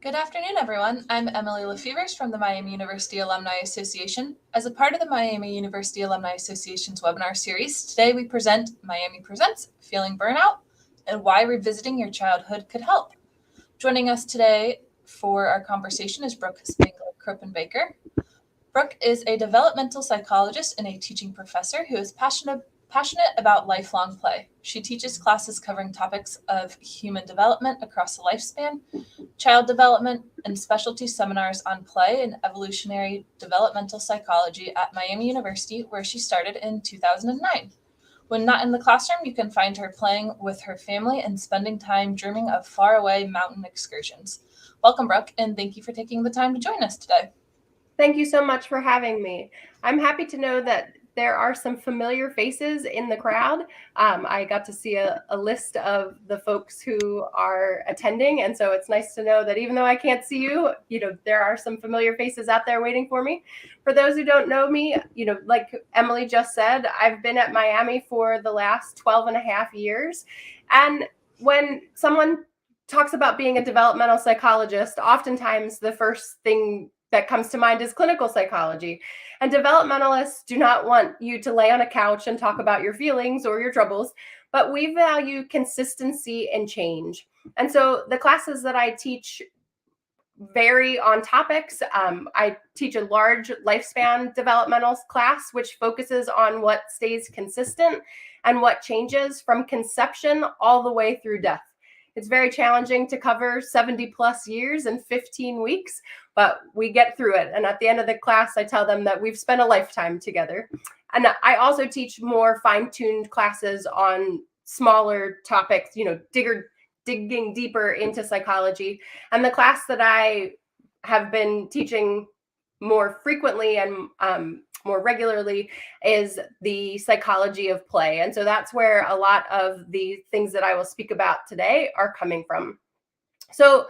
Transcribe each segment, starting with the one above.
Good afternoon, everyone. I'm Emily Lefevers from the Miami University Alumni Association. As a part of the Miami University Alumni Association's webinar series, today we present Miami Presents Feeling Burnout and Why Revisiting Your Childhood Could Help. Joining us today for our conversation is Brooke Spangler Cropenbaker. Brooke is a developmental psychologist and a teaching professor who is passionate about lifelong play. She teaches classes covering topics of human development across the lifespan, child development, and specialty seminars on play and evolutionary developmental psychology at Miami University, where she started in 2009. When not in the classroom, you can find her playing with her family and spending time dreaming of faraway mountain excursions. Welcome, Brooke, and thank you for taking the time to join us today. Thank you so much for having me. I'm happy to know that there are some familiar faces in the crowd. I got to see a list of the folks who are attending. And so it's nice to know that even though I can't see you, there are some familiar faces out there waiting for me. For those who don't know me, like Emily just said, I've been at Miami for the last 12 and a half years. And when someone talks about being a developmental psychologist, oftentimes the first thing that comes to mind is clinical psychology. And developmentalists do not want you to lay on a couch and talk about your feelings or your troubles, but we value consistency and change. And so the classes that I teach vary on topics. I teach a large lifespan developmental class, which focuses on what stays consistent and what changes from conception all the way through death. It's very challenging to cover 70 plus years in 15 weeks, but we get through it. And at the end of the class, I tell them that we've spent a lifetime together. And I also teach more fine-tuned classes on smaller topics, digging deeper into psychology. And the class that I have been teaching more frequently and more regularly is the psychology of play. And so that's where a lot of the things that I will speak about today are coming from. So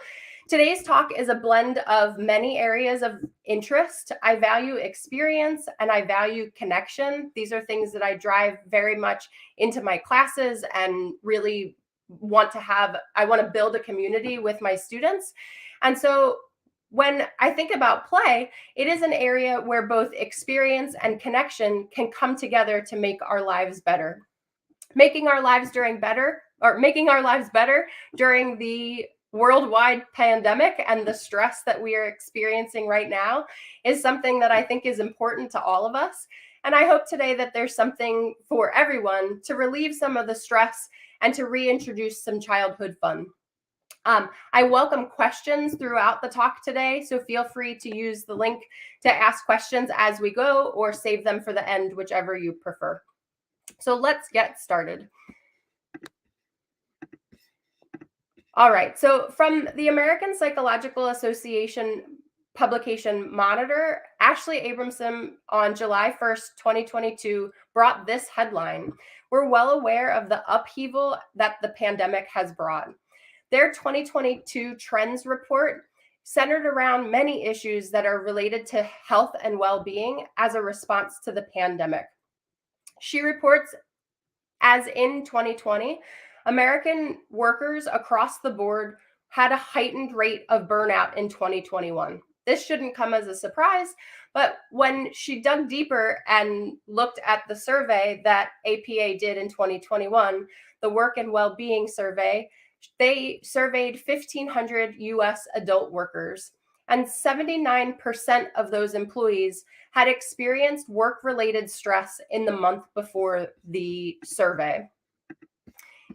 today's talk is a blend of many areas of interest. I value experience and I value connection. These are things that I drive very much into my classes and really want to build a community with my students. And so when I think about play, it is an area where both experience and connection can come together to make our lives better. Making our lives better during the worldwide pandemic and the stress that we are experiencing right now is something that I think is important to all of us. And I hope today that there's something for everyone to relieve some of the stress and to reintroduce some childhood fun. I welcome questions throughout the talk today, so feel free to use the link to ask questions as we go or save them for the end, whichever you prefer. So let's get started. All right, so from the American Psychological Association publication Monitor, Ashley Abramson on July 1st, 2022 brought this headline: "We're well aware of the upheaval that the pandemic has brought." Their 2022 trends report centered around many issues that are related to health and well-being as a response to the pandemic. She reports, as in 2020, American workers across the board had a heightened rate of burnout in 2021. This shouldn't come as a surprise, but when she dug deeper and looked at the survey that APA did in 2021, the Work and Well-Being Survey, they surveyed 1,500 U.S. adult workers, and 79% of those employees had experienced work-related stress in the month before the survey.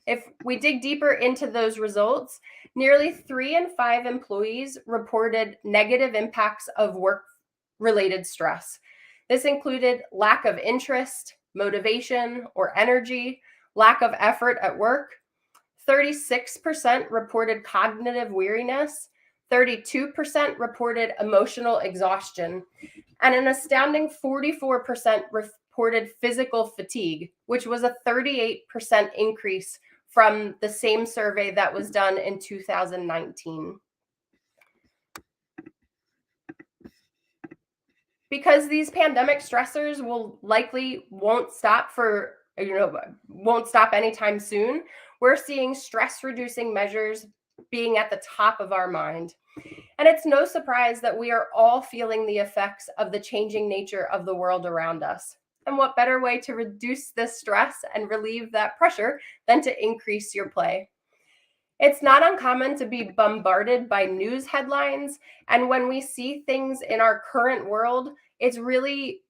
If we dig deeper into those results, nearly 3 in 5 employees reported negative impacts of work-related stress. This included lack of interest, motivation, or energy, lack of effort at work. 36% reported cognitive weariness, 32% reported emotional exhaustion, and an astounding 44% reported physical fatigue, which was a 38% increase from the same survey that was done in 2019. Because these pandemic stressors won't stop anytime soon, we're seeing stress-reducing measures being at the top of our mind. And it's no surprise that we are all feeling the effects of the changing nature of the world around us. And what better way to reduce this stress and relieve that pressure than to increase your play? It's not uncommon to be bombarded by news headlines. And when we see things in our current world, it's really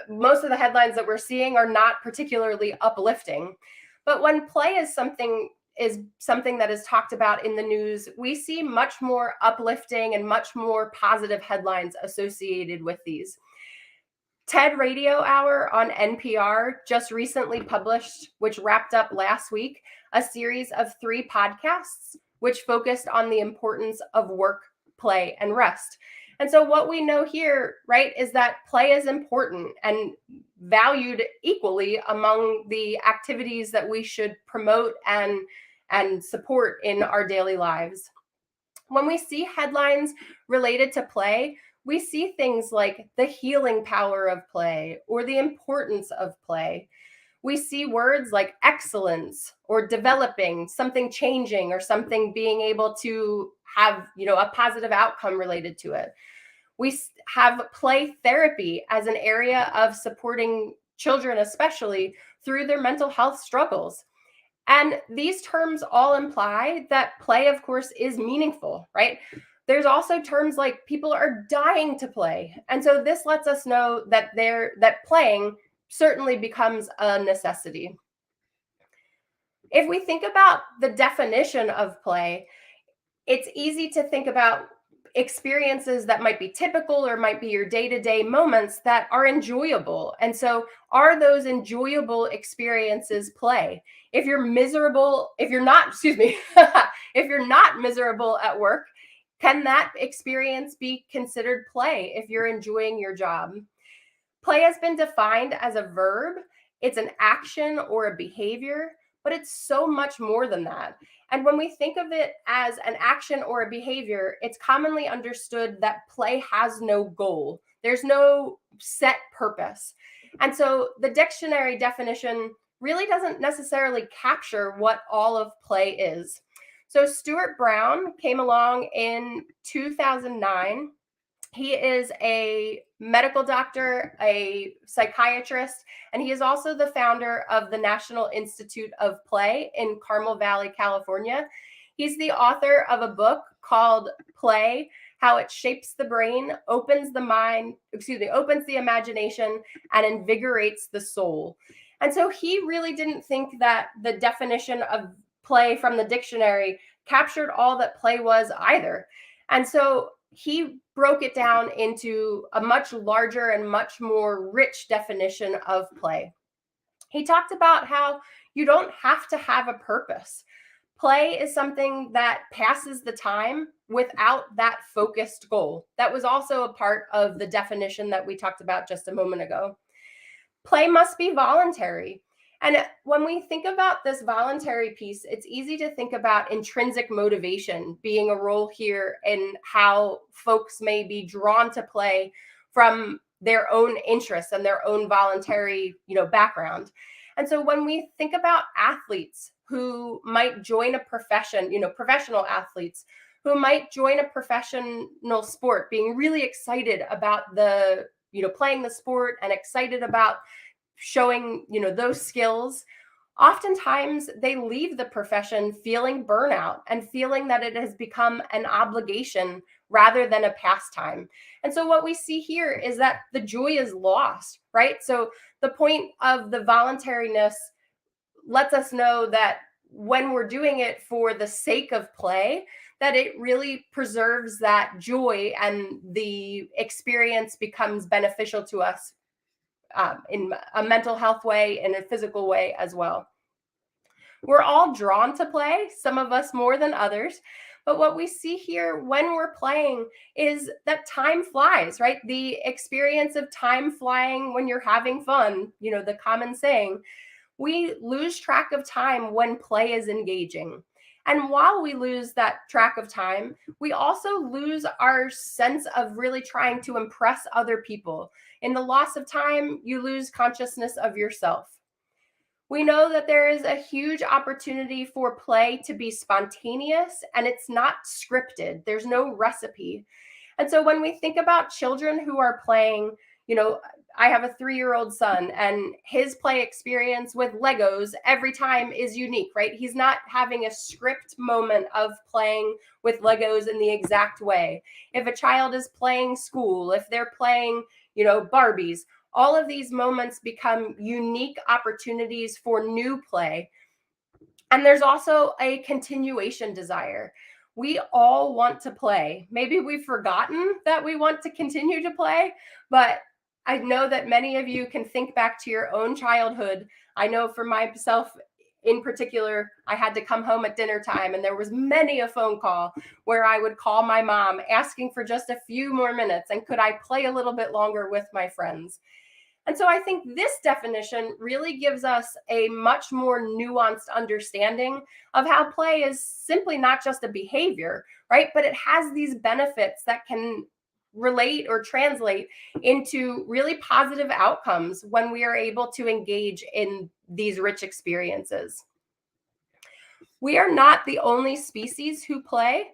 most of the headlines that we're seeing are not particularly uplifting. But when play is something that is talked about in the news, we see much more uplifting and much more positive headlines associated with these. TED Radio Hour on NPR just recently published, which wrapped up last week, a series of 3 podcasts which focused on the importance of work, play, and rest. And so what we know here, right, is that play is important and valued equally among the activities that we should promote and support in our daily lives. When we see headlines related to play, we see things like the healing power of play or the importance of play. We see words like excellence or developing, something changing or something being able to have, a positive outcome related to it. We have play therapy as an area of supporting children, especially through their mental health struggles. And these terms all imply that play, of course, is meaningful, right? There's also terms like people are dying to play. And so this lets us know that playing certainly becomes a necessity. If we think about the definition of play, it's easy to think about experiences that might be typical or might be your day-to-day moments that are enjoyable. And so are those enjoyable experiences play? If you're not if you're not miserable at work, can that experience be considered play if you're enjoying your job? Play has been defined as a verb. It's an action or a behavior, but it's so much more than that. And when we think of it as an action or a behavior, it's commonly understood that play has no goal. There's no set purpose. And so the dictionary definition really doesn't necessarily capture what all of play is. So Stuart Brown came along in 2009. He is a medical doctor, a psychiatrist, and he is also the founder of the National Institute of Play in Carmel Valley, California. He's the author of a book called Play: How It Shapes the Brain, opens the imagination, and invigorates the soul. And so he really didn't think that the definition of play from the dictionary captured all that play was either. And so he broke it down into a much larger and much more rich definition of play. He talked about how you don't have to have a purpose. Play is something that passes the time without that focused goal. That was also a part of the definition that we talked about just a moment ago. Play must be voluntary. And when we think about this voluntary piece, it's easy to think about intrinsic motivation being a role here in how folks may be drawn to play from their own interests and their own voluntary, background. And so when we think about athletes who might join a profession, professional athletes who might join a professional sport, being really excited about playing the sport and excited about showing, those skills, oftentimes they leave the profession feeling burnout and feeling that it has become an obligation rather than a pastime. And so what we see here is that the joy is lost, right? So the point of the voluntariness lets us know that when we're doing it for the sake of play, that it really preserves that joy and the experience becomes beneficial to us in a mental health way and a physical way as well. We're all drawn to play, some of us more than others. But what we see here when we're playing is that time flies, right? The experience of time flying when you're having fun, the common saying. We lose track of time when play is engaging. And while we lose that track of time, we also lose our sense of really trying to impress other people. In the loss of time, you lose consciousness of yourself. We know that there is a huge opportunity for play to be spontaneous and it's not scripted. There's no recipe. And so when we think about children who are playing, you know, I have a 3-year-old son and his play experience with Legos every time is unique, right? He's not having a script moment of playing with Legos in the exact way. If a child is playing school, if they're playing, Barbies, all of these moments become unique opportunities for new play. And there's also a continuation desire. We all want to play. Maybe we've forgotten that we want to continue to play, but I know that many of you can think back to your own childhood. I know for myself in particular, I had to come home at dinner time and there was many a phone call where I would call my mom asking for just a few more minutes and could I play a little bit longer with my friends. And so I think this definition really gives us a much more nuanced understanding of how play is simply not just a behavior, right? But it has these benefits that can relate or translate into really positive outcomes when we are able to engage in these rich experiences. We are not the only species who play.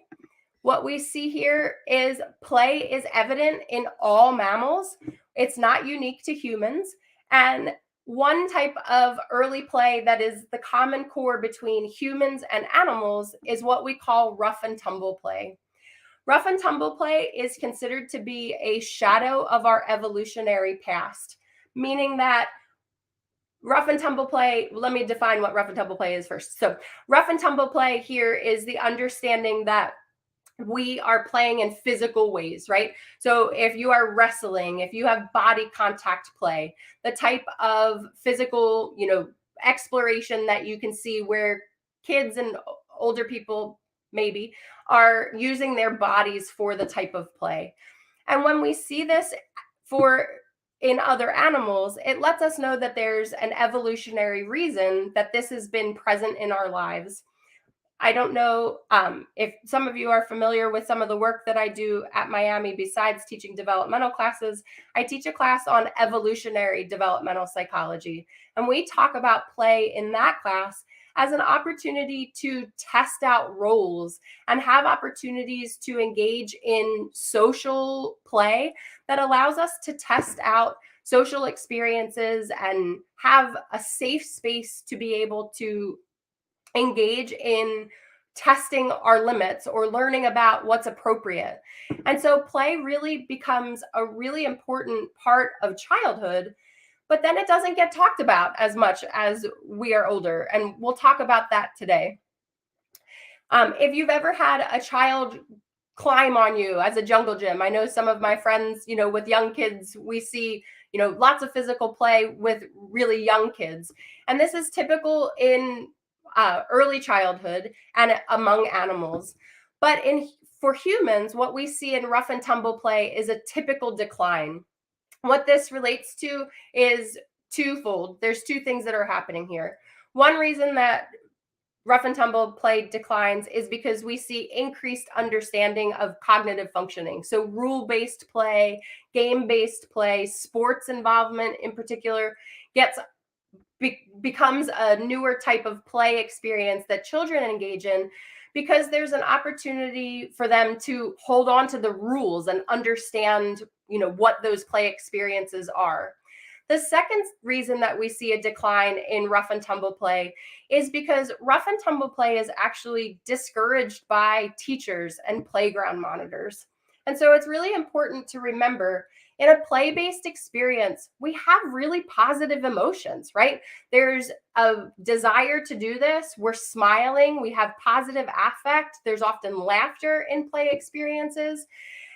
What we see here is play is evident in all mammals. It's not unique to humans. And one type of early play that is the common core between humans and animals is what we call rough and tumble play. Rough and tumble play is considered to be a shadow of our evolutionary past, meaning that rough and tumble play, let me define what rough and tumble play is first. So rough and tumble play here is the understanding that we are playing in physical ways, right? So if you are wrestling, if you have body contact play, the type of physical, exploration that you can see where kids and older people maybe are using their bodies for the type of play. And when we see this in other animals, it lets us know that there's an evolutionary reason that this has been present in our lives. I don't know if some of you are familiar with some of the work that I do at Miami. Besides teaching developmental classes, I teach a class on evolutionary developmental psychology. And we talk about play in that class as an opportunity to test out roles and have opportunities to engage in social play that allows us to test out social experiences and have a safe space to be able to engage in testing our limits or learning about what's appropriate. And so play really becomes a really important part of childhood, but then it doesn't get talked about as much as we are older. And we'll talk about that today. If you've ever had a child climb on you as a jungle gym, I know some of my friends, with young kids, we see, lots of physical play with really young kids. And this is typical in early childhood and among animals. But for humans, what we see in rough and tumble play is a typical decline. What this relates to is twofold. There's two things that are happening here. One reason that rough and tumble play declines is because we see increased understanding of cognitive functioning. So rule-based play, game-based play, sports involvement in particular becomes a newer type of play experience that children engage in because there's an opportunity for them to hold on to the rules and understand, what those play experiences are. The second reason that we see a decline in rough and tumble play is because rough and tumble play is actually discouraged by teachers and playground monitors. And so it's really important to remember in a play-based experience, we have really positive emotions, right? There's a desire to do this. We're smiling. We have positive affect. There's often laughter in play experiences.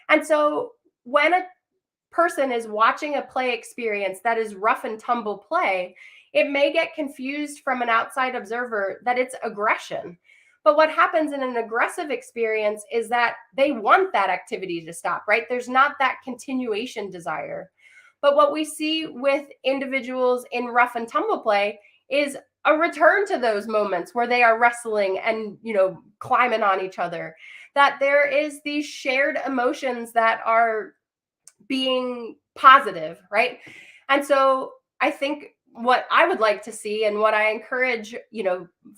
And so when a person is watching a play experience that is rough and tumble play, it may get confused from an outside observer that it's aggression. But what happens in an aggressive experience is that they want that activity to stop, right? There's not that continuation desire. But what we see with individuals in rough and tumble play is a return to those moments where they are wrestling and, climbing on each other, that there is these shared emotions that are being positive, right? And so I think what I would like to see, and what I encourage,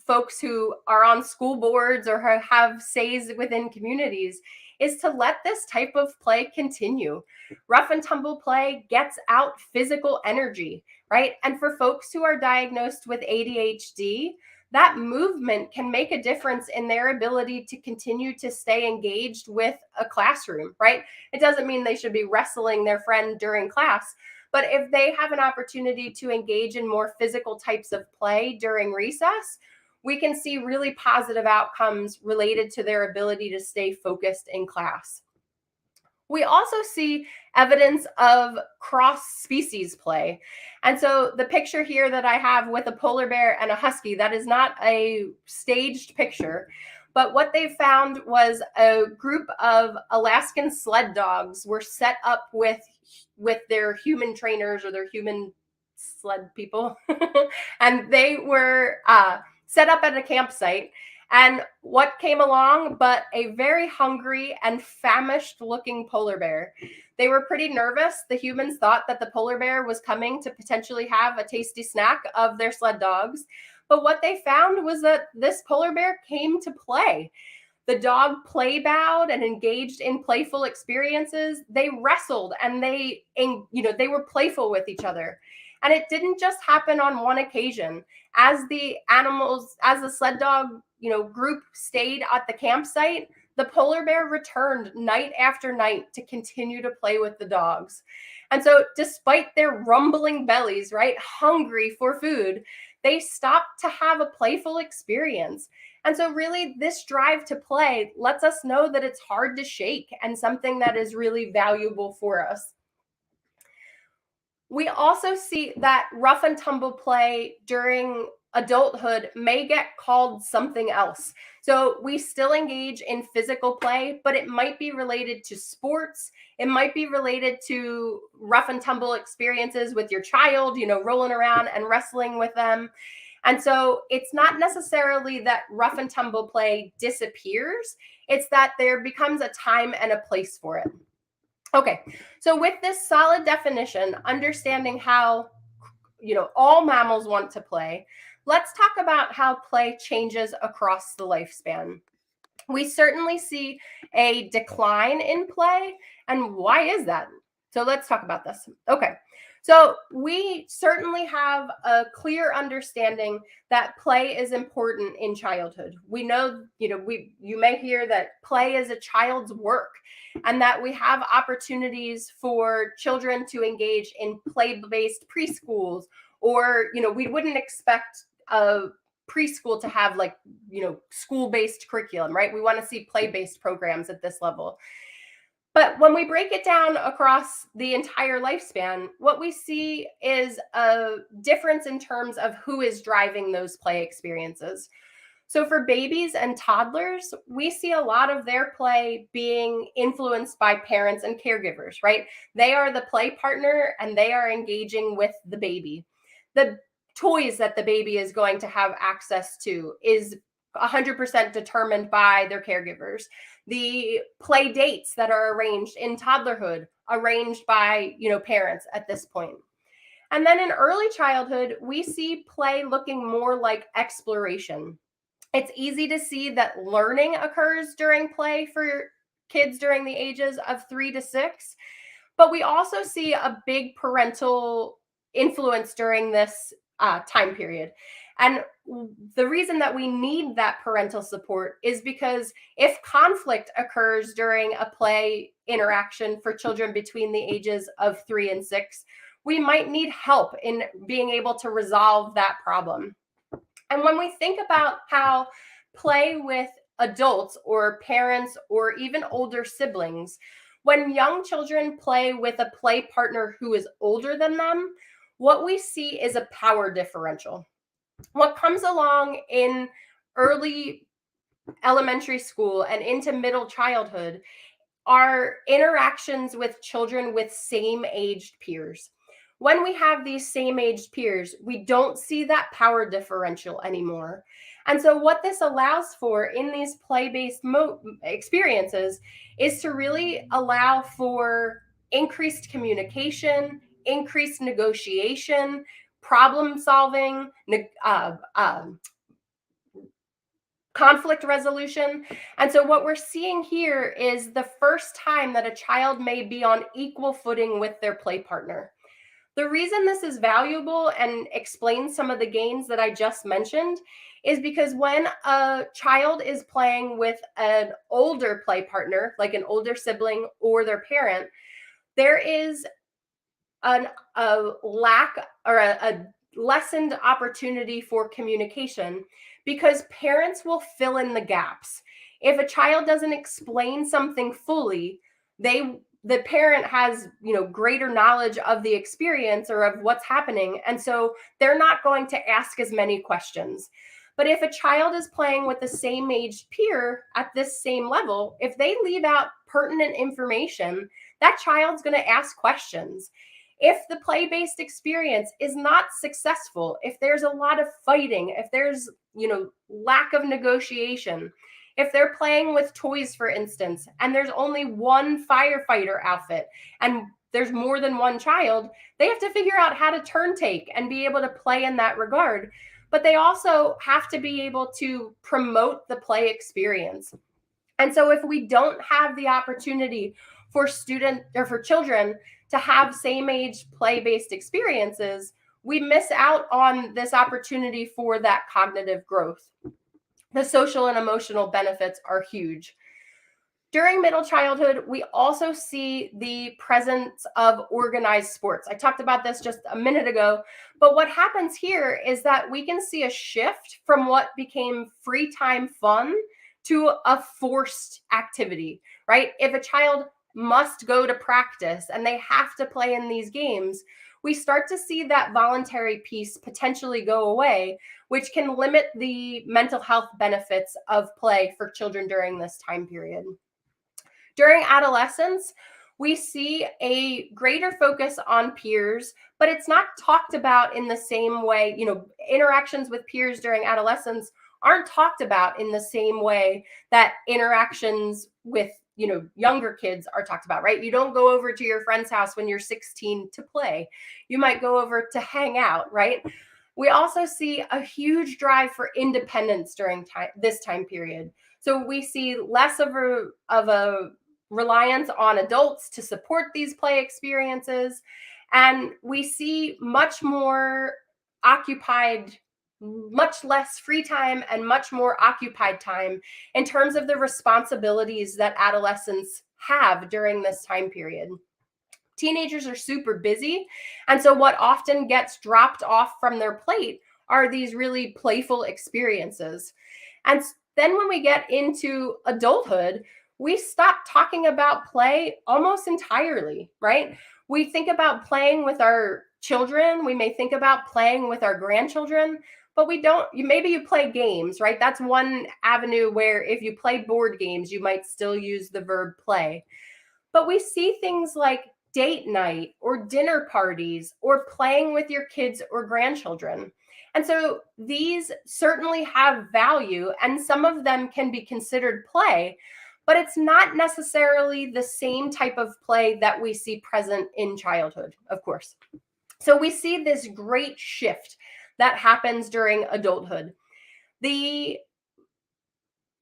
folks who are on school boards or have says within communities, is to let this type of play continue. Rough and tumble play gets out physical energy, right? And for folks who are diagnosed with ADHD, that movement can make a difference in their ability to continue to stay engaged with a classroom, right? It doesn't mean they should be wrestling their friend during class, but if they have an opportunity to engage in more physical types of play during recess, we can see really positive outcomes related to their ability to stay focused in class. We also see evidence of cross-species play. And so the picture here that I have with a polar bear and a husky, that is not a staged picture. But what they found was a group of Alaskan sled dogs were set up with their human trainers or their human sled people. And they were set up at a campsite. And what came along but a very hungry and famished looking polar bear. They were pretty nervous. The humans thought that the polar bear was coming to potentially have a tasty snack of their sled dogs. But what they found was that this polar bear came to play. The dog play bowed and engaged in playful experiences. They wrestled and they were playful with each other. And it didn't just happen on one occasion. As the sled dog, group stayed at the campsite, the polar bear returned night after night to continue to play with the dogs. And so despite their rumbling bellies, right, hungry for food, they stopped to have a playful experience. And so really this drive to play lets us know that it's hard to shake and something that is really valuable for us. We also see that rough and tumble play during adulthood may get called something else. So we still engage in physical play, but it might be related to sports. It might be related to rough and tumble experiences with your child, rolling around and wrestling with them. And so it's not necessarily that rough and tumble play disappears. It's that there becomes a time and a place for it. Okay, so with this solid definition, understanding how, all mammals want to play, let's talk about how play changes across the lifespan. We certainly see a decline in play, and why is that? So let's talk about this. Okay, so we certainly have a clear understanding that play is important in childhood. We know, you may hear that play is a child's work, and that we have opportunities for children to engage in play-based preschools, or, we wouldn't expect a preschool to have school-based curriculum, right? We want to see play-based programs at this level. But when we break it down across the entire lifespan, what we see is a difference in terms of who is driving those play experiences. So for babies and toddlers, we see a lot of their play being influenced by parents and caregivers, right? They are the play partner and they are engaging with the baby. The toys that the baby is going to have access to is 100% determined by their caregivers. The play dates that are arranged in toddlerhood, arranged by, parents at this point. And then in early childhood, we see play looking more like exploration. It's easy to see that learning occurs during play for kids during the ages of 3 to 6, but we also see a big parental influence during this time period. And the reason that we need that parental support is because if conflict occurs during a play interaction for children between the ages of 3 and 6, we might need help in being able to resolve that problem. And when we think about how play with adults or parents or even older siblings, when young children play with a play partner who is older than them, what we see is a power differential. What comes along in early elementary school and into middle childhood are interactions with children with same-aged peers. When we have these same-aged peers, we don't see that power differential anymore. And so what this allows for in these play-based experiences is to really allow for increased communication, increased negotiation, problem solving, conflict resolution. And so what we're seeing here is the first time that a child may be on equal footing with their play partner. The reason this is valuable and explains some of the gains that I just mentioned is because when a child is playing with an older play partner, like an older sibling or their parent, there is a lack or a lessened opportunity for communication because parents will fill in the gaps. If a child doesn't explain something fully, the parent has, greater knowledge of the experience or of what's happening, and so they're not going to ask as many questions. But if a child is playing with the same aged peer at this same level, if they leave out pertinent information, that child's going to ask questions. If the play-based experience is not successful, if there's a lot of fighting, if there's, lack of negotiation, if they're playing with toys, for instance, and there's only one firefighter outfit and there's more than one child, they have to figure out how to turn take and be able to play in that regard. But they also have to be able to promote the play experience. And so if we don't have the opportunity for children to have same age play-based experiences, we miss out on this opportunity for that cognitive growth. The social and emotional benefits are huge. During middle childhood, we also see the presence of organized sports. I talked about this just a minute ago, but what happens here is that we can see a shift from what became free time fun to a forced activity, right? If a child must go to practice and they have to play in these games, we start to see that voluntary piece potentially go away, which can limit the mental health benefits of play for children during this time period. During adolescence, we see a greater focus on peers, but it's not talked about in the same way. Interactions with peers during adolescence aren't talked about in the same way that interactions with younger kids are talked about, right? You don't go over to your friend's house when you're 16 to play. You might go over to hang out, right? We also see a huge drive for independence during this time period. So we see less of a reliance on adults to support these play experiences. And we see much more occupied, much less free time and much more occupied time in terms of the responsibilities that adolescents have during this time period. Teenagers are super busy. And so what often gets dropped off from their plate are these really playful experiences. And then when we get into adulthood, we stop talking about play almost entirely, right? We think about playing with our children. We may think about playing with our grandchildren, but we don't. Maybe you play games, right? That's one avenue where if you play board games, you might still use the verb play. But we see things like date night or dinner parties or playing with your kids or grandchildren. And so these certainly have value, and some of them can be considered play, but it's not necessarily the same type of play that we see present in childhood, of course. So we see this great shift that happens during adulthood. The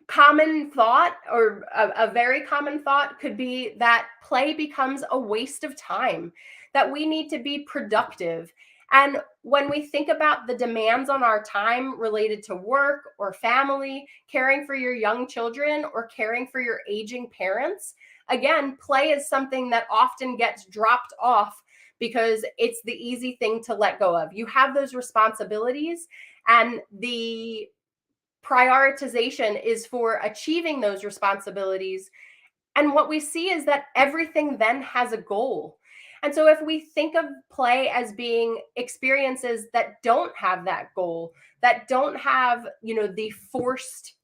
common thought, or a very common thought, could be that play becomes a waste of time, that we need to be productive. And when we think about the demands on our time related to work or family, caring for your young children or caring for your aging parents, again, play is something that often gets dropped off because it's the easy thing to let go of. You have those responsibilities, and the prioritization is for achieving those responsibilities. And what we see is that everything then has a goal. And so if we think of play as being experiences that don't have that goal, that don't have, the forced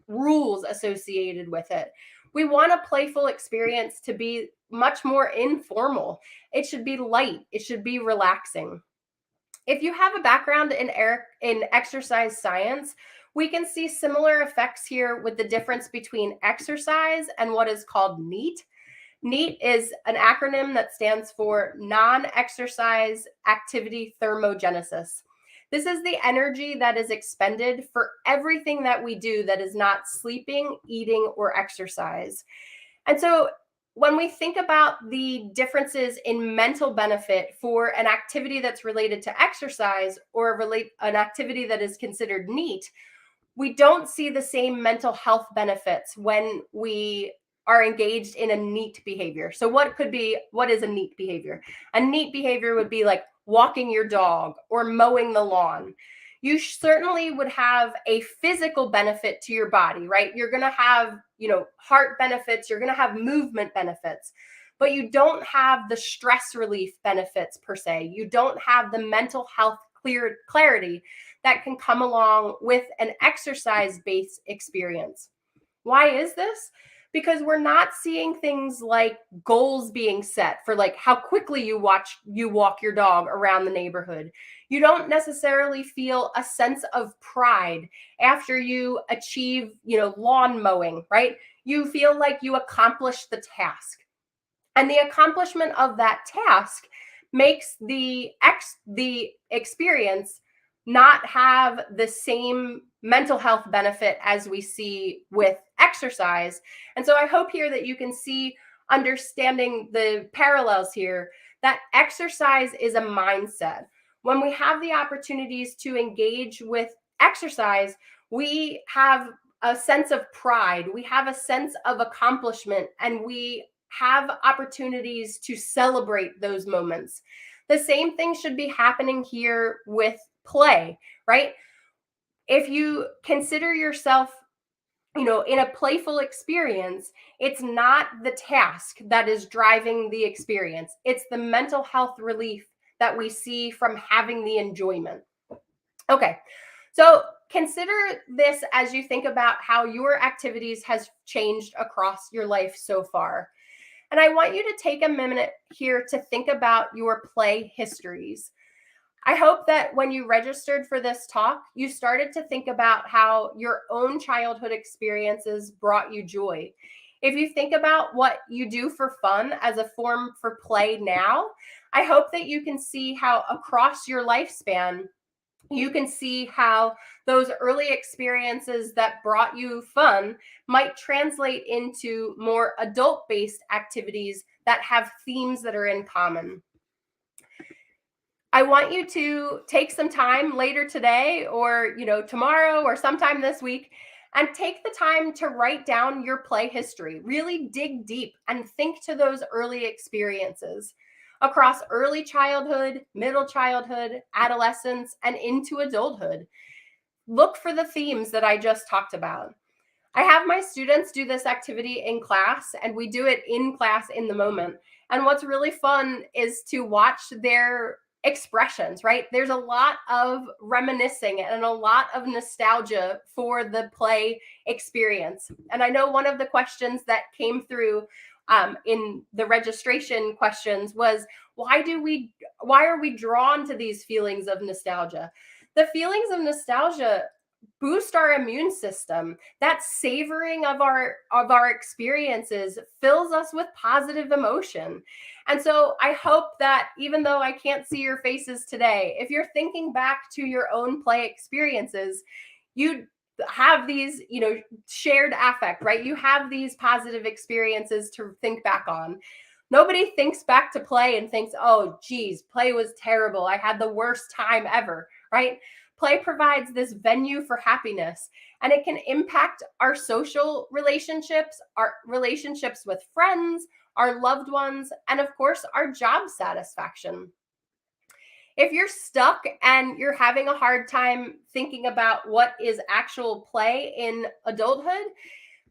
rules associated with it, we want a playful experience to be much more informal. It should be light. It should be relaxing. If you have a background in exercise science, we can see similar effects here with the difference between exercise and what is called NEAT. NEAT is an acronym that stands for non-exercise activity thermogenesis. This is the energy that is expended for everything that we do that is not sleeping, eating, or exercise. And so when we think about the differences in mental benefit for an activity that's related to exercise or an activity that is considered NEAT, we don't see the same mental health benefits when we are engaged in a NEAT behavior. So what is a NEAT behavior? A NEAT behavior would be like walking your dog or mowing the lawn. You certainly would have a physical benefit to your body, right? You're going to have, heart benefits, you're going to have movement benefits, but you don't have the stress relief benefits per se. You don't have the mental health clarity that can come along with an exercise-based experience. Why is this? Because we're not seeing things like goals being set for like how quickly you walk your dog around the neighborhood. You don't necessarily feel a sense of pride after you achieve, lawn mowing, right? You feel like you accomplished the task. And the accomplishment of that task makes the experience not have the same mental health benefit as we see with exercise. And so I hope here that you can see, understanding the parallels here, that exercise is a mindset. When we have the opportunities to engage with exercise, we have a sense of pride, we have a sense of accomplishment, and we have opportunities to celebrate those moments. The same thing should be happening here with play, right? If you consider yourself, in a playful experience, it's not the task that is driving the experience. It's the mental health relief that we see from having the enjoyment. Okay, so consider this as you think about how your activities has changed across your life so far. And I want you to take a minute here to think about your play histories. I hope that when you registered for this talk, you started to think about how your own childhood experiences brought you joy. If you think about what you do for fun as a form for play now, I hope that you can see how across your lifespan, you can see how those early experiences that brought you fun might translate into more adult-based activities that have themes that are in common. I want you to take some time later today or, tomorrow or sometime this week and take the time to write down your play history. Really dig deep and think to those early experiences across early childhood, middle childhood, adolescence, and into adulthood. Look for the themes that I just talked about. I have my students do this activity in class, and we do it in class in the moment. And what's really fun is to watch their expressions, right? There's a lot of reminiscing and a lot of nostalgia for the play experience. And I know one of the questions that came through in the registration questions was, why are we drawn to these feelings of nostalgia? The feelings of nostalgia boost our immune system. That savoring of our experiences fills us with positive emotion. And so I hope that even though I can't see your faces today, if you're thinking back to your own play experiences, you have these, shared affect, right? You have these positive experiences to think back on. Nobody thinks back to play and thinks, oh, geez, play was terrible. I had the worst time ever, right? Play provides this venue for happiness, and it can impact our social relationships, our relationships with friends, our loved ones, and of course, our job satisfaction. If you're stuck and you're having a hard time thinking about what is actual play in adulthood,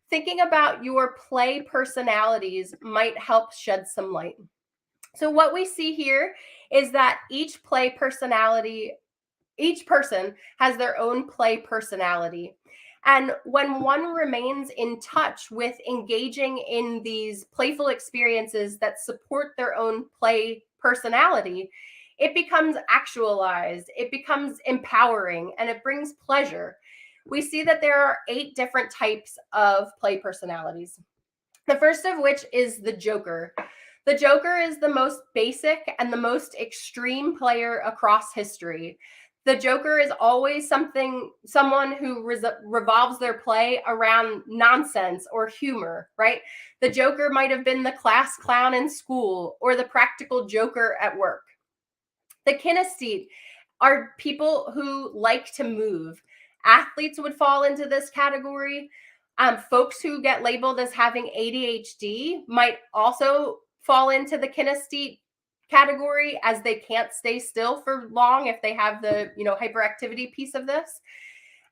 thinking about your play personalities might help shed some light. So what we see here is that each person has their own play personality. And when one remains in touch with engaging in these playful experiences that support their own play personality, it becomes actualized, it becomes empowering, and it brings pleasure. We see that there are 8 different types of play personalities. The first of which is the Joker. The Joker is the most basic and the most extreme player across history. The Joker is always someone who revolves their play around nonsense or humor, right? The Joker might have been the class clown in school or the practical joker at work. The kinesthete are people who like to move. Athletes would fall into this category. Folks who get labeled as having ADHD might also fall into the kinesthete category, as they can't stay still for long if they have the hyperactivity piece of this.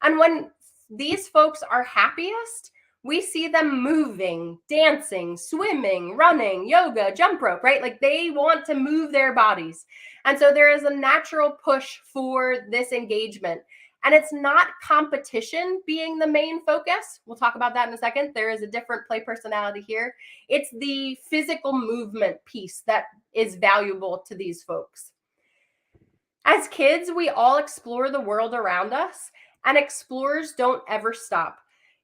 And when these folks are happiest, we see them moving, dancing, swimming, running, yoga, jump rope, right? Like they want to move their bodies. And so there is a natural push for this engagement. And it's not competition being the main focus. We'll talk about that in a second. There is a different play personality here. It's the physical movement piece that is valuable to these folks. As kids, we all explore the world around us, and explorers don't ever stop.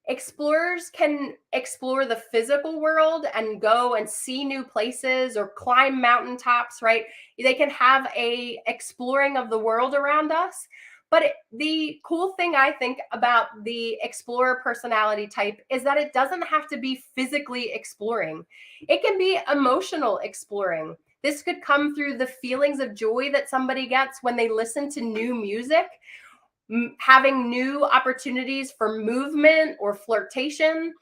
Explorers can explore the physical world and go and see new places or climb mountaintops, right? They can have a exploring of the world around us. But the cool thing I think about the explorer personality type is that it doesn't have to be physically exploring. It can be emotional exploring. This could come through the feelings of joy that somebody gets when they listen to new music, having new opportunities for movement or flirtation.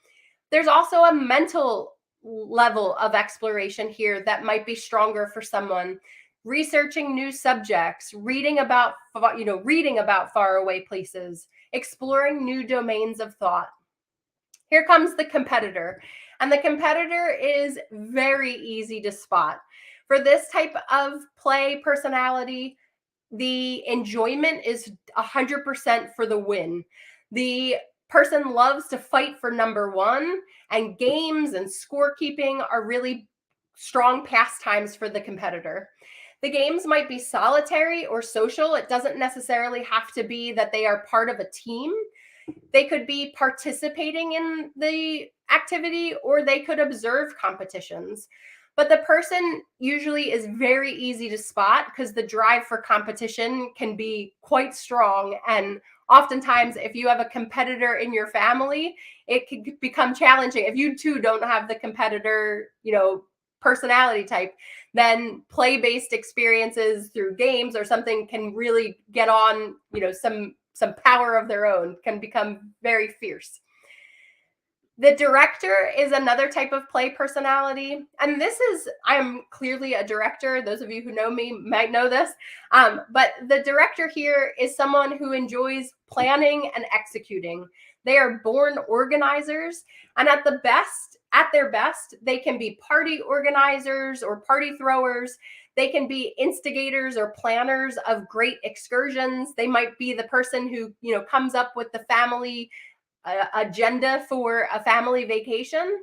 There's also a mental level of exploration here that might be stronger for someone. Researching new subjects, reading about faraway places, exploring new domains of thought. Here comes the competitor. And the competitor is very easy to spot. For this type of play personality, the enjoyment is 100% for the win. The person loves to fight for number one, and games and scorekeeping are really strong pastimes for the competitor. The games might be solitary or social. It doesn't necessarily have to be that they are part of a team. They could be participating in the activity, or they could observe competitions. But the person usually is very easy to spot because the drive for competition can be quite strong. And oftentimes, if you have a competitor in your family, it can become challenging. If you too don't have the competitor, personality type, then play-based experiences through games or something can really get on, some power of their own, can become very fierce. The director is another type of play personality. And I'm clearly a director. Those of you who know me might know this. But the director here is someone who enjoys planning and executing. They are born organizers. And at their best, they can be party organizers or party throwers. They can be instigators or planners of great excursions. They might be the person who, comes up with the family agenda for a family vacation.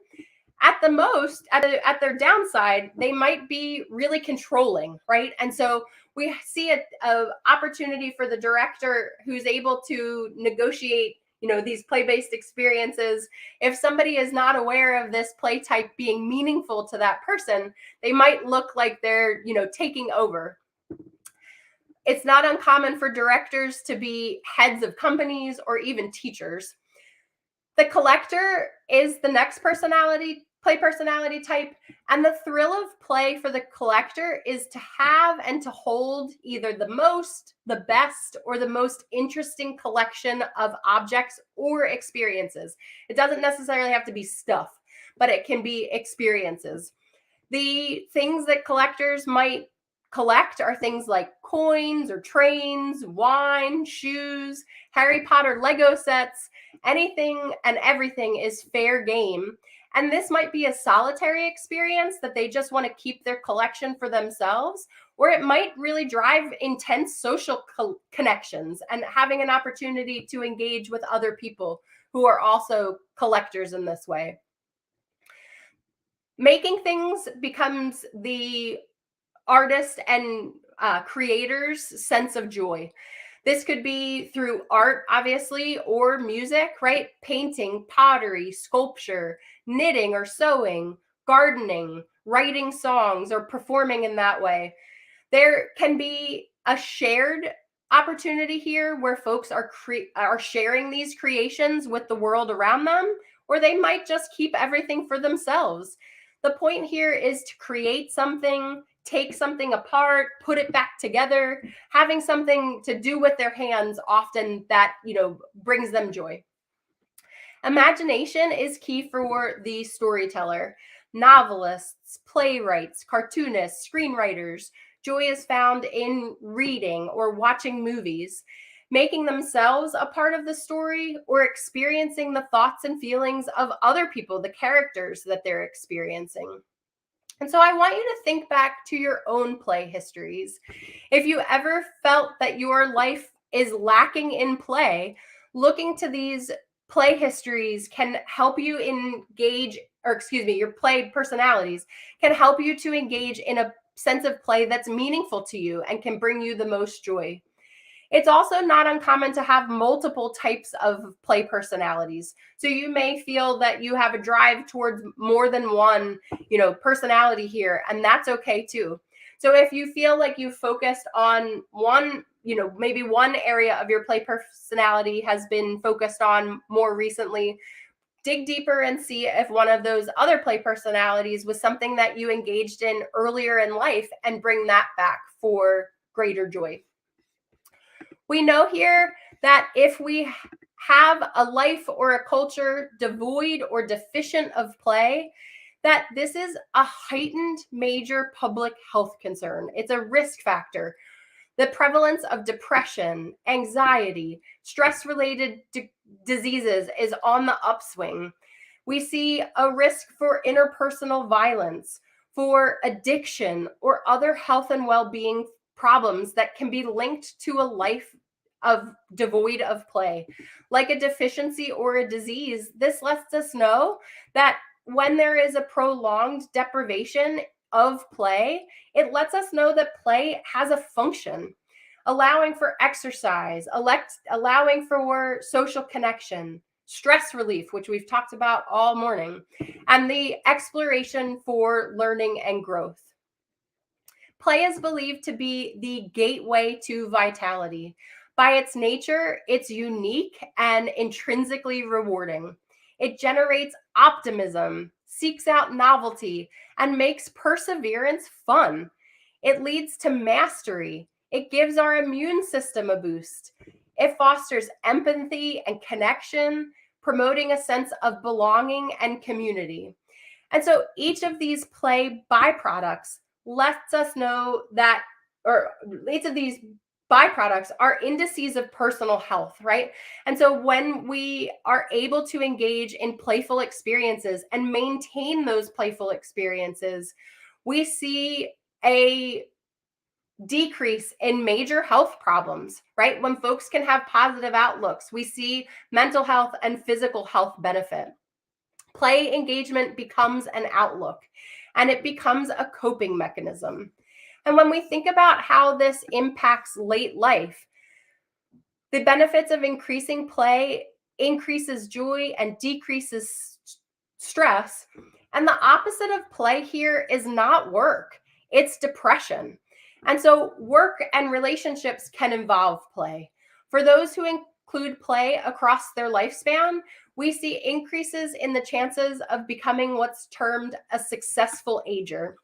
At the most, at their downside, they might be really controlling, right? And so we see a opportunity for the director who's able to negotiate, these play-based experiences. If somebody is not aware of this play type being meaningful to that person, they might look like they're, taking over. It's not uncommon for directors to be heads of companies or even teachers. The collector is the next play personality type. And the thrill of play for the collector is to have and to hold either the most, the best, or the most interesting collection of objects or experiences. It doesn't necessarily have to be stuff, but it can be experiences. The things that collectors might collect are things like coins or trains, wine, shoes, Harry Potter Lego sets. Anything and everything is fair game. And this might be a solitary experience that they just want to keep their collection for themselves, or it might really drive intense social connections and having an opportunity to engage with other people who are also collectors in this way. Making things becomes the artist and creator's sense of joy. This could be through art, obviously, or music, right? Painting, pottery, sculpture, knitting or sewing, gardening, writing songs, or performing in that way. There can be a shared opportunity here where folks are sharing these creations with the world around them, or they might just keep everything for themselves. The point here is to create something, take something apart, put it back together, having something to do with their hands often that, brings them joy. Imagination is key for the storyteller. Novelists, playwrights, cartoonists, screenwriters. Joy is found in reading or watching movies, making themselves a part of the story or experiencing the thoughts and feelings of other people, the characters that they're experiencing. And so I want you to think back to your own play histories. If you ever felt that your life is lacking in play, looking to these play histories can help you engage, your play personalities can help you to engage in a sense of play that's meaningful to you and can bring you the most joy. It's also not uncommon to have multiple types of play personalities. So you may feel that you have a drive towards more than one, personality here, and that's okay too. So if you feel like you focused on one, maybe one area of your play personality has been focused on more recently, dig deeper and see if one of those other play personalities was something that you engaged in earlier in life and bring that back for greater joy. We know here that if we have a life or a culture devoid or deficient of play, that this is a heightened major public health concern. It's a risk factor. The prevalence of depression, anxiety, stress-related diseases is on the upswing. We see a risk for interpersonal violence, for addiction, or other health and well-being problems that can be linked to a life of devoid of play. Like a deficiency or a disease, this lets us know that when there is a prolonged deprivation of play, it lets us know that play has a function, allowing for exercise, allowing for social connection, stress relief, which we've talked about all morning, and the exploration for learning and growth. Play is believed to be the gateway to vitality. By its nature, it's unique and intrinsically rewarding. It generates optimism, seeks out novelty, and makes perseverance fun. It leads to mastery. It gives our immune system a boost. It fosters empathy and connection, promoting a sense of belonging and community. And so each of these play byproducts lets us know that, or each of these byproducts are indices of personal health, right? And so when we are able to engage in playful experiences and maintain those playful experiences, we see a decrease in major health problems, right? When folks can have positive outlooks, we see mental health and physical health benefit. Play engagement becomes an outlook, and it becomes a coping mechanism. And when we think about how this impacts late life, the benefits of increasing play increases joy and decreases stress. And the opposite of play here is not work, it's depression. And so work and relationships can involve play. For those who include play across their lifespan, we see increases in the chances of becoming what's termed a successful ager.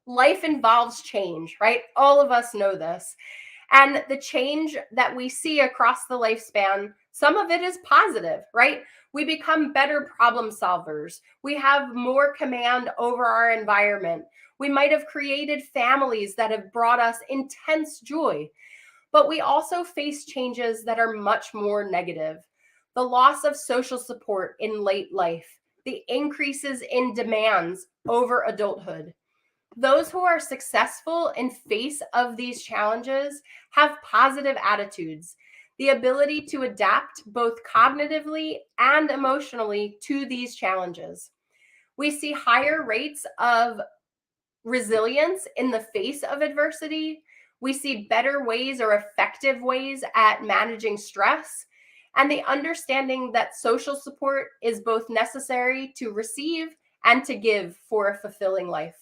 Life involves change, right? All of us know this. And the change that we see across the lifespan, some of it is positive, right? We become better problem solvers. We have more command over our environment. We might have created families that have brought us intense joy. But we also face changes that are much more negative. The loss of social support in late life, the increases in demands over adulthood. Those who are successful in face of these challenges have positive attitudes, the ability to adapt both cognitively and emotionally to these challenges. We see higher rates of resilience in the face of adversity. We see better ways or effective ways at managing stress, and the understanding that social support is both necessary to receive and to give for a fulfilling life.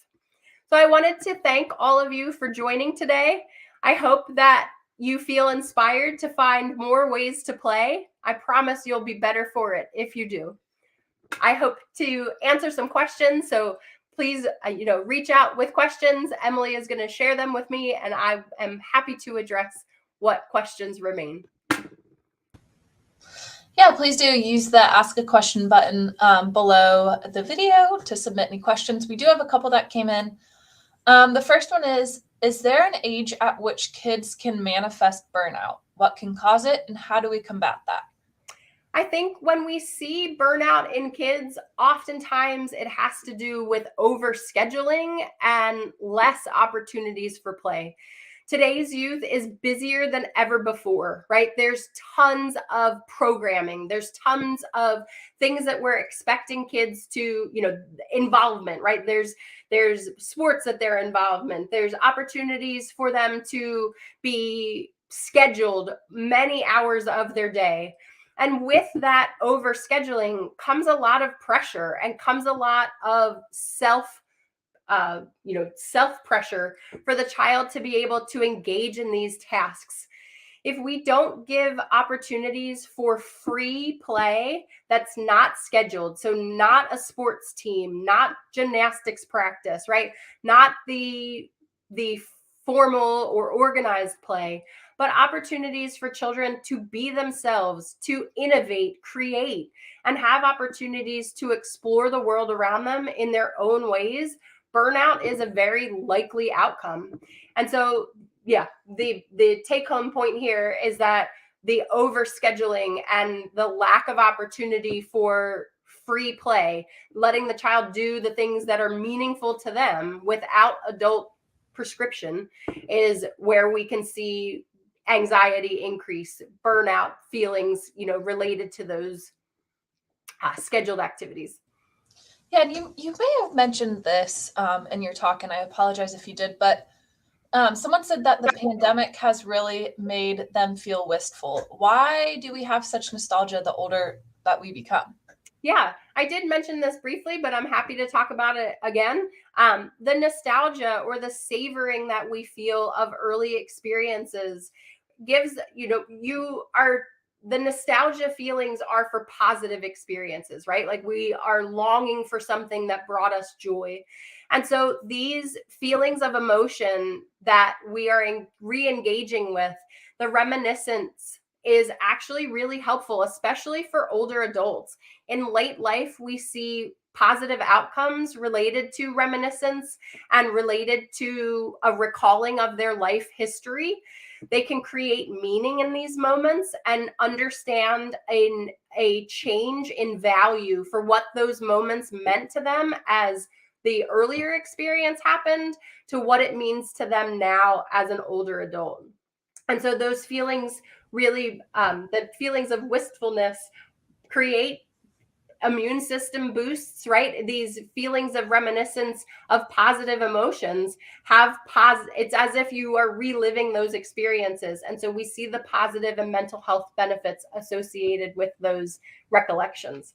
So I wanted to thank all of you for joining today. I hope that you feel inspired to find more ways to play. I promise you'll be better for it if you do. I hope to answer some questions, so please reach out with questions. Emily is going to share them with me, and I am happy to address what questions remain. Yeah, please do use the ask a question button below the video to submit any questions. We do have a couple that came in. The first one is there an age at which kids can manifest burnout? What can cause it, and how do we combat that? I think when we see burnout in kids, oftentimes it has to do with overscheduling and less opportunities for play. Today's youth is busier than ever before, right? There's tons of programming. There's tons of things that we're expecting kids to, involvement, right? There's sports that they're involvement. There's opportunities for them to be scheduled many hours of their day. And with that overscheduling comes a lot of pressure and comes a lot of self pressure for the child to be able to engage in these tasks. If we don't give opportunities for free play that's not scheduled, so not a sports team, not gymnastics practice, right? Not the formal or organized play, but opportunities for children to be themselves, to innovate, create, and have opportunities to explore the world around them in their own ways, burnout is a very likely outcome. And so, the take-home point here is that the overscheduling and the lack of opportunity for free play, letting the child do the things that are meaningful to them without adult prescription, is where we can see anxiety increase, burnout feelings, related to those scheduled activities. Yeah, and you may have mentioned this in your talk, and I apologize if you did, but someone said that the pandemic has really made them feel wistful. Why do we have such nostalgia the older that we become? Yeah, I did mention this briefly, but I'm happy to talk about it again. The nostalgia or the savoring that we feel of early experiences gives, the nostalgia feelings are for positive experiences, right? Like we are longing for something that brought us joy. And so these feelings of emotion that we are re-engaging with, the reminiscence is actually really helpful, especially for older adults. In late life, we see positive outcomes related to reminiscence and related to a recalling of their life history. They can create meaning in these moments and understand a change in value for what those moments meant to them as the earlier experience happened to what it means to them now as an older adult. And so those feelings really, the feelings of wistfulness create immune system boosts, right? These feelings of reminiscence of positive emotions it's as if you are reliving those experiences. And so we see the positive and mental health benefits associated with those recollections.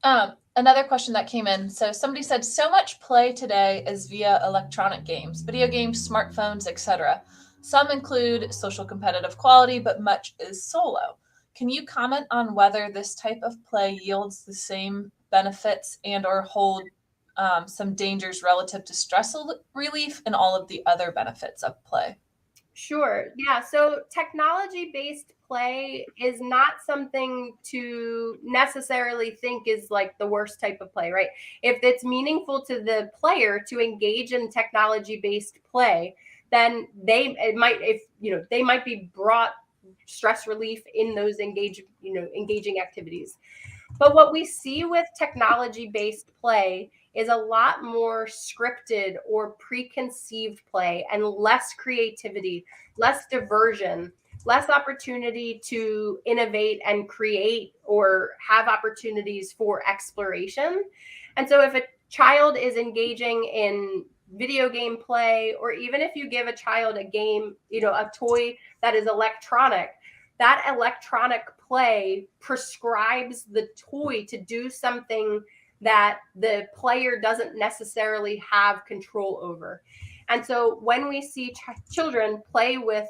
Another question that came in. So somebody said, so much play today is via electronic games, video games, smartphones, etc. Some include social competitive quality, but much is solo. Can you comment on whether this type of play yields the same benefits and or hold some dangers relative to stress relief and all of the other benefits of play? Sure. Yeah. So technology-based play is not something to necessarily think is like the worst type of play, right? If it's meaningful to the player to engage in technology-based play, then they might be brought stress relief in those engaging activities. But what we see with technology-based play is a lot more scripted or preconceived play and less creativity, less diversion, less opportunity to innovate and create or have opportunities for exploration. And so if a child is engaging in video game play, or even if you give a child a game, a toy that is electronic, that electronic play prescribes the toy to do something that the player doesn't necessarily have control over. And so when we see children play with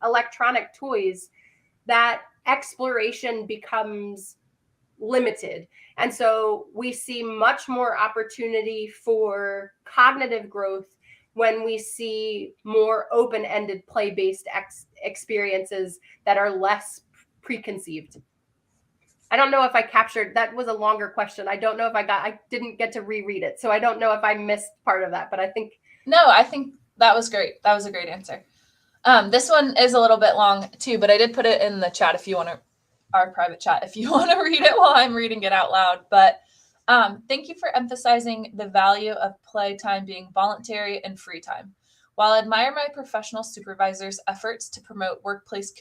electronic toys, that exploration becomes limited. And so we see much more opportunity for cognitive growth when we see more open-ended play-based experiences that are less preconceived. I don't know if I captured, that was a longer question. I don't know if I didn't get to reread it. So I don't know if I missed part of that, but I think. No, I think that was great. That was a great answer. This one is a little bit long too, but I did put it in the chat if you want to, our private chat, if you want to read it while I'm reading it out loud. But thank you for emphasizing the value of playtime being voluntary and free time. While I admire my professional supervisor's efforts to promote workplace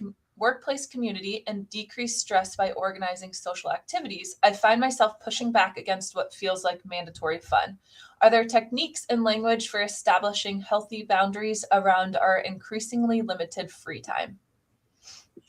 community and decrease stress by organizing social activities, I find myself pushing back against what feels like mandatory fun. Are there techniques and language for establishing healthy boundaries around our increasingly limited free time?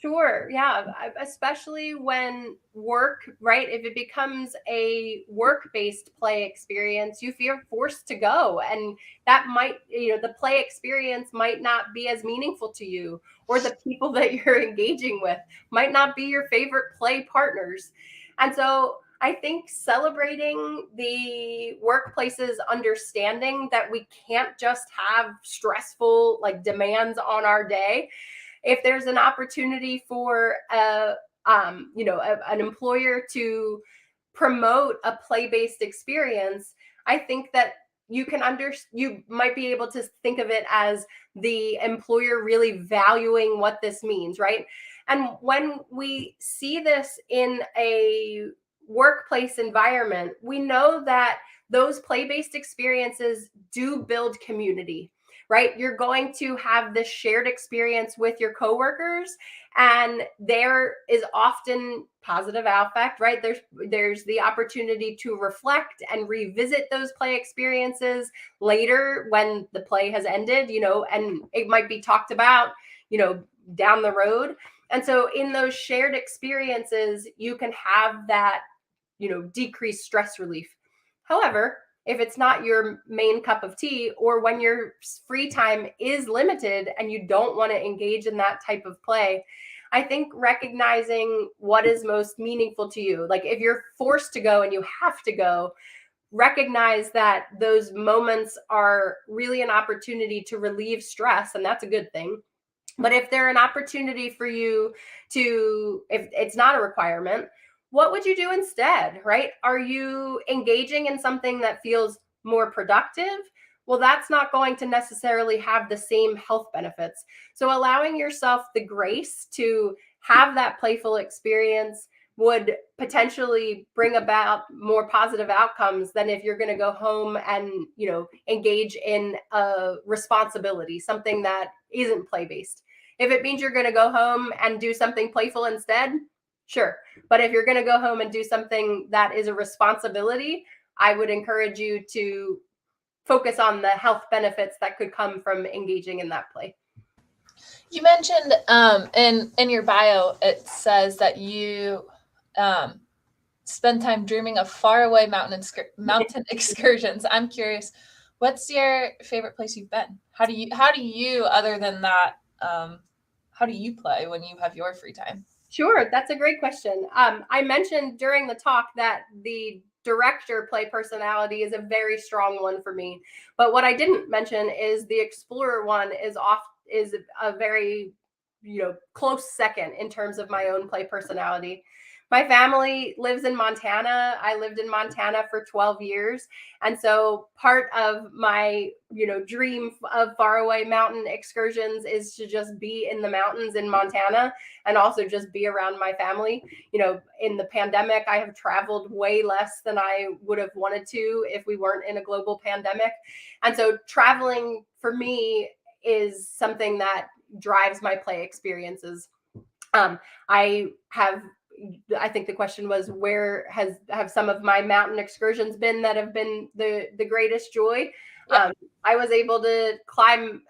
Sure. Yeah. Especially when work, right? If it becomes a work-based play experience, you feel forced to go. And that might, the play experience might not be as meaningful to you, or the people that you're engaging with might not be your favorite play partners. And so I think celebrating the workplace's understanding that we can't just have stressful demands on our day. If there's an opportunity for an employer to promote a play-based experience, I think that you might be able to think of it as the employer really valuing what this means, right? And when we see this in a workplace environment, we know that those play-based experiences do build community, right? You're going to have this shared experience with your coworkers, and there is often positive affect, right? There's the opportunity to reflect and revisit those play experiences later when the play has ended, and it might be talked about, down the road. And so in those shared experiences, you can have that, decreased stress relief. However, if it's not your main cup of tea, or when your free time is limited and you don't want to engage in that type of play, I think recognizing what is most meaningful to you, like if you're forced to go and you have to go, recognize that those moments are really an opportunity to relieve stress, and that's a good thing. But if they're an opportunity for you to, if it's not a requirement, what would you do instead, right? Are you engaging in something that feels more productive? Well, that's not going to necessarily have the same health benefits. So allowing yourself the grace to have that playful experience would potentially bring about more positive outcomes than if you're going to go home and, engage in a responsibility, something that isn't play-based. If it means you're going to go home and do something playful instead, sure. But if you're going to go home and do something that is a responsibility, I would encourage you to focus on the health benefits that could come from engaging in that play. You mentioned in your bio, it says that you spend time dreaming of faraway mountain excursions. I'm curious, what's your favorite place you've been? How do you other than that, how do you play when you have your free time? Sure, that's a great question. I mentioned during the talk that the director play personality is a very strong one for me. But what I didn't mention is the explorer one is a very, close second in terms of my own play personality. My family lives in Montana. I lived in Montana for 12 years. And so part of my, dream of faraway mountain excursions is to just be in the mountains in Montana and also just be around my family. In the pandemic, I have traveled way less than I would have wanted to if we weren't in a global pandemic. And so traveling for me is something that drives my play experiences. I think the question was, where have some of my mountain excursions been that have been the greatest joy? Yeah. I was able to climb,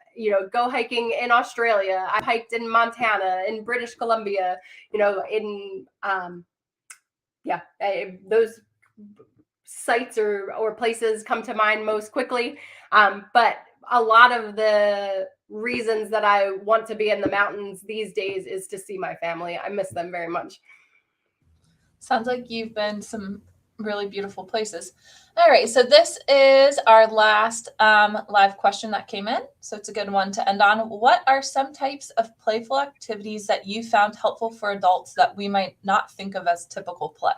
go hiking in Australia. I hiked in Montana, in British Columbia, in those sites or places come to mind most quickly. But a lot of the reasons that I want to be in the mountains these days is to see my family. I miss them very much. Sounds like you've been some really beautiful places. All right, so this is our last live question that came in. So it's a good one to end on. What are some types of playful activities that you found helpful for adults that we might not think of as typical play?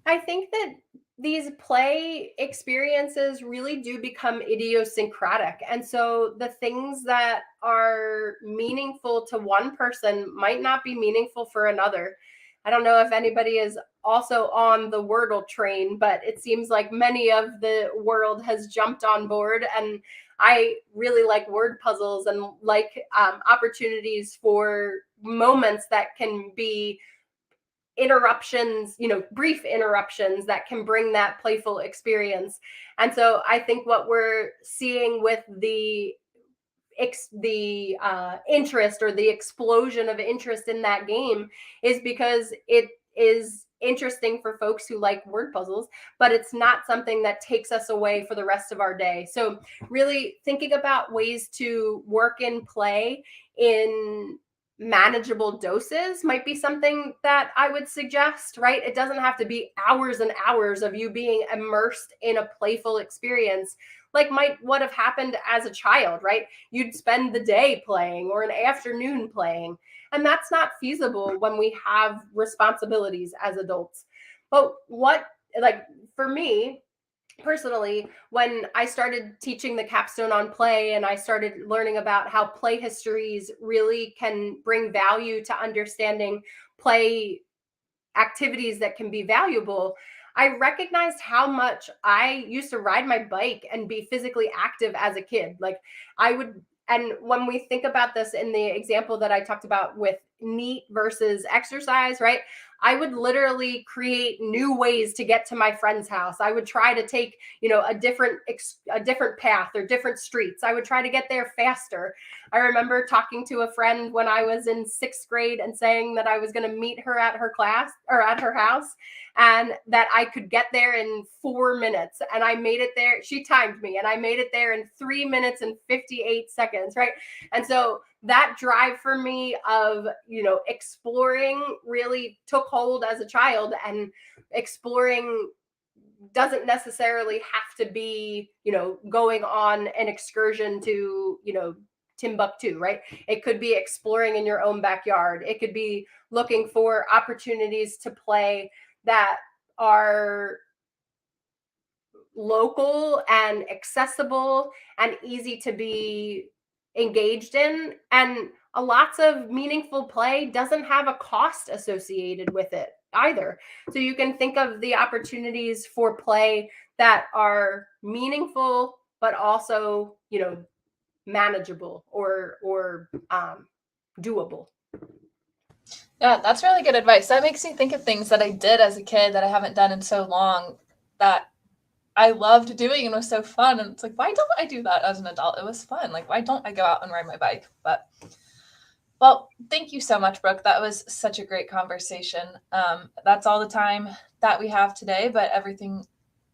I think that these play experiences really do become idiosyncratic. And so the things that are meaningful to one person might not be meaningful for another. I don't know if anybody is also on the Wordle train, but it seems like many of the world has jumped on board. And I really like word puzzles and like opportunities for moments that can be interruptions, brief interruptions that can bring that playful experience. And so I think what we're seeing with the interest or the explosion of interest in that game is because it is interesting for folks who like word puzzles, but it's not something that takes us away for the rest of our day. So really thinking about ways to work in play in manageable doses might be something that I would suggest, right? It doesn't have to be hours and hours of you being immersed in a playful experience like might what have happened as a child, right? You'd spend the day playing or an afternoon playing, and that's not feasible when we have responsibilities as adults. But for me, personally, when I started teaching the capstone on play and I started learning about how play histories really can bring value to understanding play activities that can be valuable, I recognized how much I used to ride my bike and be physically active as a kid. Like I would, and when we think about this in the example that I talked about with NEAT versus exercise, right? I would literally create new ways to get to my friend's house. I would try to take, a different path or different streets. I would try to get there faster. I remember talking to a friend when I was in 6th grade and saying that I was going to meet her at her class or at her house and that I could get there in 4 minutes. And I made it there. She timed me and I made it there in 3 minutes and 58 seconds, right? And so that drive for me of, exploring really took hold as a child, and exploring doesn't necessarily have to be, going on an excursion to, Timbuktu, right? It could be exploring in your own backyard. It could be looking for opportunities to play that are local and accessible and easy to be engaged in. And lots of meaningful play doesn't have a cost associated with it either. So you can think of the opportunities for play that are meaningful, but also, manageable or doable. Yeah, that's really good advice. That makes me think of things that I did as a kid that I haven't done in so long that I loved doing and was so fun. And it's like, why don't I do that as an adult? It was fun. Like, why don't I go out and ride my bike? But, well, thank you so much, Brooke. That was such a great conversation. That's all the time that we have today, but everything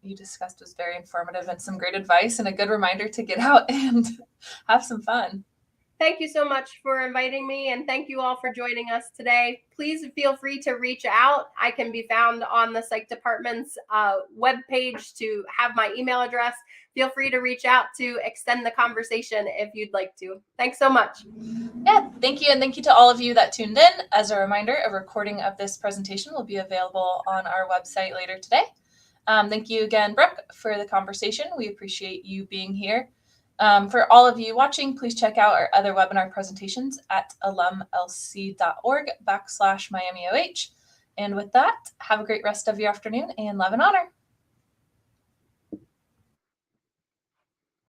you discussed was very informative and some great advice and a good reminder to get out and have some fun. Thank you so much for inviting me, and thank you all for joining us today. Please feel free to reach out. I can be found on the Psych Department's webpage to have my email address. Feel free to reach out to extend the conversation if you'd like to. Thanks so much. Yeah, thank you. And thank you to all of you that tuned in. As a reminder, a recording of this presentation will be available on our website later today. Thank you again, Brooke, for the conversation. We appreciate you being here. For all of you watching, please check out our other webinar presentations at alumlc.org/MiamiOH. And with that, have a great rest of your afternoon and love and honor.